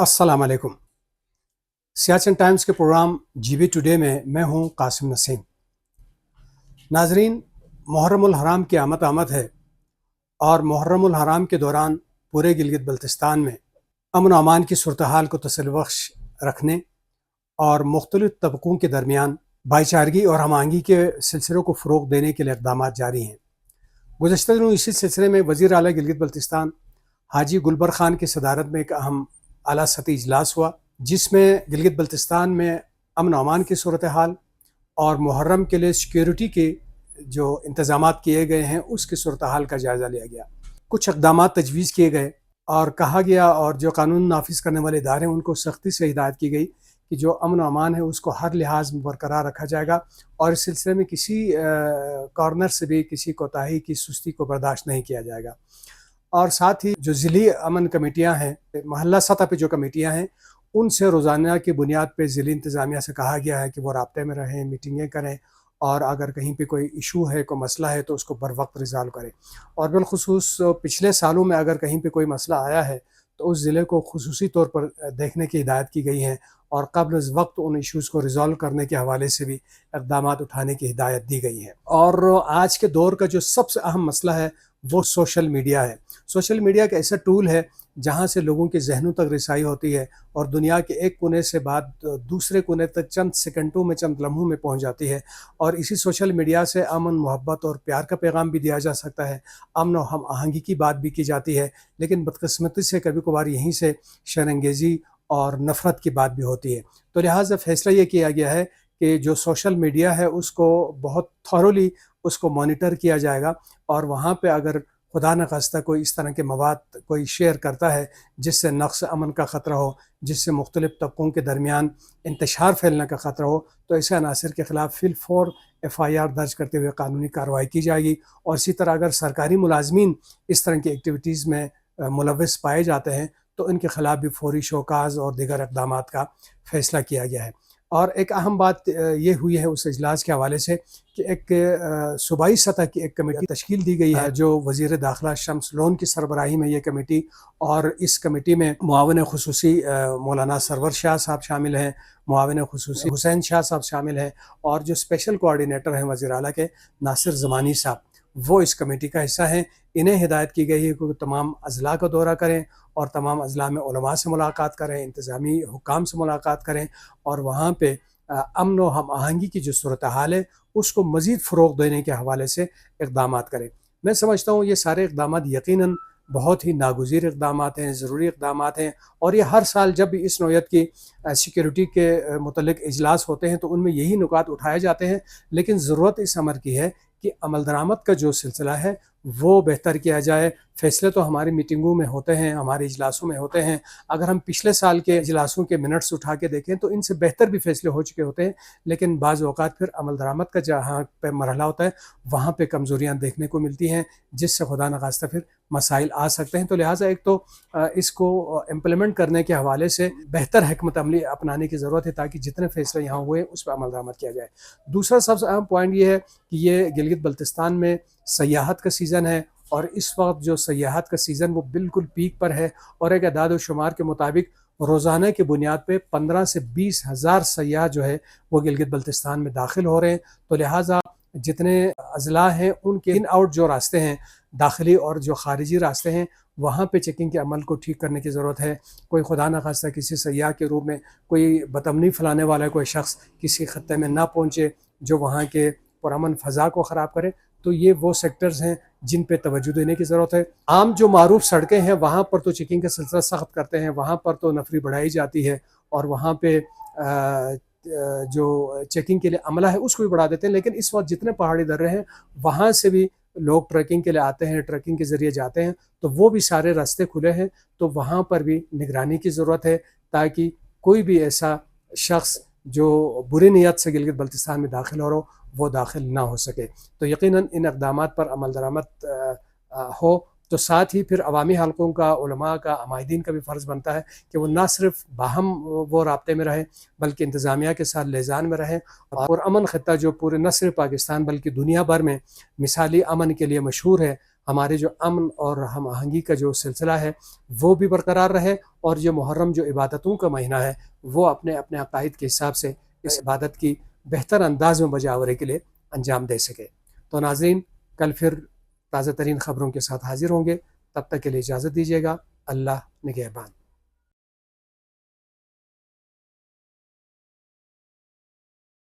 अस्सलाम वालेकुम। सियाचिन टाइम्स के प्रोग्राम जीबी टुडे में मैं हूं कासिम नसीम। नाजरीन, मुहर्रमुल हराम की आमद है और मुहर्रमुल हराम के दौरान पूरे गिलगित बल्तिस्तान में अमन व अमान की सूरत हाल को तसल्लीबख्श रखने और मुख्तलिफ तबकों के दरमियान भाईचारगी और हम आहंगी के सिलसिले को फ़रोग़ देने के लिए इक़दाम जारी हैं। गुज़श्ता दिनों इसी सिलसिले में वज़ीर आला गिलगित बल्तिस्तान हाजी गुलबर खान की सदारत में एक अहम आला सतही इजलास हुआ, जिसमें गिलगित बल्तिस्तान में अमन अमान की सूरत हाल और मुहर्रम के लिए सिक्योरिटी के जो इंतज़ामात किए गए हैं उसकी सूरत हाल का जायज़ा लिया गया। कुछ इक़दामात तजवीज़ किए गए और कहा गया, और जो कानून नाफिज करने वाले इदारे हैं उनको सख्ती से हिदायत की गई कि जो अमन अमान है उसको हर लिहाज में बरकरार रखा जाएगा और इस सिलसिले में किसी कॉर्नर से भी किसी कोताही की सुस्ती को बर्दाश्त नहीं किया जाएगा। और साथ ही जो ज़िली अमन कमेटियां हैं, महल्ला सतह पे जो कमेटियां हैं, उनसे रोज़ाना की बुनियाद पे ज़िली इंतज़ामिया से कहा गया है कि वो राब्ते में रहें, मीटिंगें करें और अगर कहीं पे कोई इशू है, कोई मसला है तो उसको बर वक्त रिज़ॉल्व करें। और बिलखुसूस पिछले सालों में अगर कहीं पे कोई मसला आया है तो उस ज़िले को खुसूसी तौर पर देखने की हिदायत की गई है और क़ब्ल इस वक्त उन इशूज़ को रिज़ॉल्व करने के हवाले से भी इक़दामात उठाने की हिदायत दी गई है। और आज के दौर का जो सबसे अहम मसला है वो सोशल मीडिया है। सोशल मीडिया एक ऐसा टूल है जहाँ से लोगों के जहनों तक रिसाई होती है और दुनिया के एक कोने से बात दूसरे कोने तक चंद सेकंडों में, चंद लम्हों में पहुँच जाती है। और इसी सोशल मीडिया से अमन, मोहब्बत और प्यार का पैगाम भी दिया जा सकता है, अमन और हम आहंगी की बात भी की जाती है, लेकिन बदकिस्मती से कभी कभार यहीं से शर्मंगेज़ी और नफ़रत की बात भी होती है। तो लिहाजा फ़ैसला ये किया गया है कि जो सोशल मीडिया है उसको बहुत थॉरोली उसको मॉनिटर किया जाएगा और वहाँ पे अगर खुदा न खास्ता कोई इस तरह के मवाद कोई शेयर करता है जिससे नक्स अमन का ख़तरा हो, जिससे मुख्तलिफ़ तबकों के दरमियान इंतशार फैलने का ख़तरा हो, तो ऐसे अनासर के ख़िलाफ़ फिलफौर FIR दर्ज करते हुए कानूनी कार्रवाई की जाएगी। और इसी तरह अगर सरकारी मुलाजमीन इस तरह की एक्टिविटीज़ में मुलव्वस पाए जाते हैं तो इनके ख़िलाफ़ भी फौरी शोकाज़ और दीगर इक़दामात का फ़ैसला किया गया है। और एक अहम बात ये हुई है उस इजलास के हवाले से कि एक सूबाई सतह की एक कमेटी तश्कील दी गई है, जो वज़ीर दाखिला शम्स लोन की सरबराही में ये कमेटी, और इस कमेटी में मुआविन खुसूसी मौलाना सरवर शाह साहब शामिल हैं, मुआविन खुसूसी हुसैन शाह साहब शामिल हैं और जो स्पेशल कोऑर्डिनेटर हैं वज़ीर आला के नासिर ज़मानी साहब, वो इस कमेटी का हिस्सा हैं। इन्हें हिदायत की गई है कि तमाम अज़ला का दौरा करें और तमाम अज़ला में उलमा से मुलाकात करें, इंतज़ामी हुक्काम से मुलाकात करें और वहाँ पे अमन व हम आहंगी की जो सूरत हाल है उसको मज़ीद फ़रोग़ देने के हवाले से इक़दामात करें। मैं समझता हूँ ये सारे इक़दामात यकीनन बहुत ही नागुज़ीर इक़दामात हैं, ज़रूरी इक़दामात हैं और ये हर साल जब भी इस नौयत की सिक्योरिटी के मुतल्लिक़ इजलास होते हैं तो उनमें यही नुकात उठाए जाते हैं। लेकिन ज़रूरत इस अमर की है कि अमल दरामद का जो सिलसिला है वो बेहतर किया जाए। फ़ैसले तो हमारी मीटिंगों में होते हैं, हमारे इजलासों में होते हैं। अगर हम पिछले साल के इजलासों के मिनट्स उठा के देखें तो इनसे बेहतर भी फ़ैसले हो चुके होते हैं, लेकिन बाज़ औक़ात फिर अमल दरामद का जहाँ पे मरहला होता है वहाँ पे कमज़ोरियाँ देखने को मिलती हैं, जिससे खुदा न खास्ता फिर मसाइल आ सकते हैं। तो लिहाजा एक तो इसको इम्प्लीमेंट करने के हवाले से बेहतर हिकमत अमली अपनाने की ज़रूरत है ताकि जितने फ़ैसले यहाँ हुए उस पर अमल दरामद किया जाए। दूसरा सबसे अहम पॉइंट ये है कि ये गिलगित बल्तिस्तान में सयाहत का सीज़न है और इस वक्त जो सयाहत का सीज़न वो बिल्कुल पीक पर है और एक अदाद व शुमार के मुताबिक रोज़ाना की बुनियाद पे 15 से 20 हज़ार सयाह जो है वो गिलगित बल्तिस्तान में दाखिल हो रहे हैं। तो लिहाजा जितने अज़ला हैं उनके इन आउट जो रास्ते हैं, दाखिली और जो ख़ारिजी रास्ते हैं, वहाँ पे चेकिंग के अमल को ठीक करने की ज़रूरत है। कोई खुदा न खास्ता किसी सयाह के रूप में कोई बदअमनी फैलाने वाला कोई शख्स किसी खत्ते में ना पहुँचे जो वहाँ के पुरअमन फ़ज़ा को ख़राब करे। तो ये वो सेक्टर्स हैं जिन पे तवज्जो देने की ज़रूरत है। आम जो मारूफ सड़कें हैं वहाँ पर तो चेकिंग का सिलसिला सख्त करते हैं, वहाँ पर तो नफरी बढ़ाई जाती है और वहाँ पे जो चेकिंग के लिए अमला है उसको भी बढ़ा देते हैं। लेकिन इस वक्त जितने पहाड़ी दर्रे हैं वहाँ से भी लोग ट्रैकिंग के लिए आते हैं, ट्रैकिंग के ज़रिए जाते हैं, तो वो भी सारे रास्ते खुले हैं। तो वहाँ पर भी निगरानी की ज़रूरत है ताकि कोई भी ऐसा शख्स जो बुरी नीयत से गिलगित बल्तिस्तान में दाखिल हो रहा हो वो दाखिल ना हो सके। तो यकीनन इन इक़दामात पर अमल दरामद हो तो साथ ही फिर अवामी हलकों का, उलमा का, अमायदीन का भी फ़र्ज़ बनता है कि वो ना सिर्फ बाहम वो राब्ते में रहें बल्कि इंतज़ामिया के साथ लेज़ान में रहें। और अमन ख़त्ता जो पूरे न सिर्फ पाकिस्तान बल्कि दुनिया भर में मिसाली अमन के लिए मशहूर है, ہمارے جو امن اور ہم آہنگی کا جو سلسلہ ہے وہ بھی برقرار رہے، اور یہ محرم جو عبادتوں کا مہینہ ہے وہ اپنے اپنے عقائد کے حساب سے اس عبادت کی بہتر انداز میں بجاوری کے لیے انجام دے سکے۔ تو ناظرین، کل پھر تازہ ترین خبروں کے ساتھ حاضر ہوں گے، تب تک کے لیے اجازت دیجیے گا۔ اللہ نگہبان۔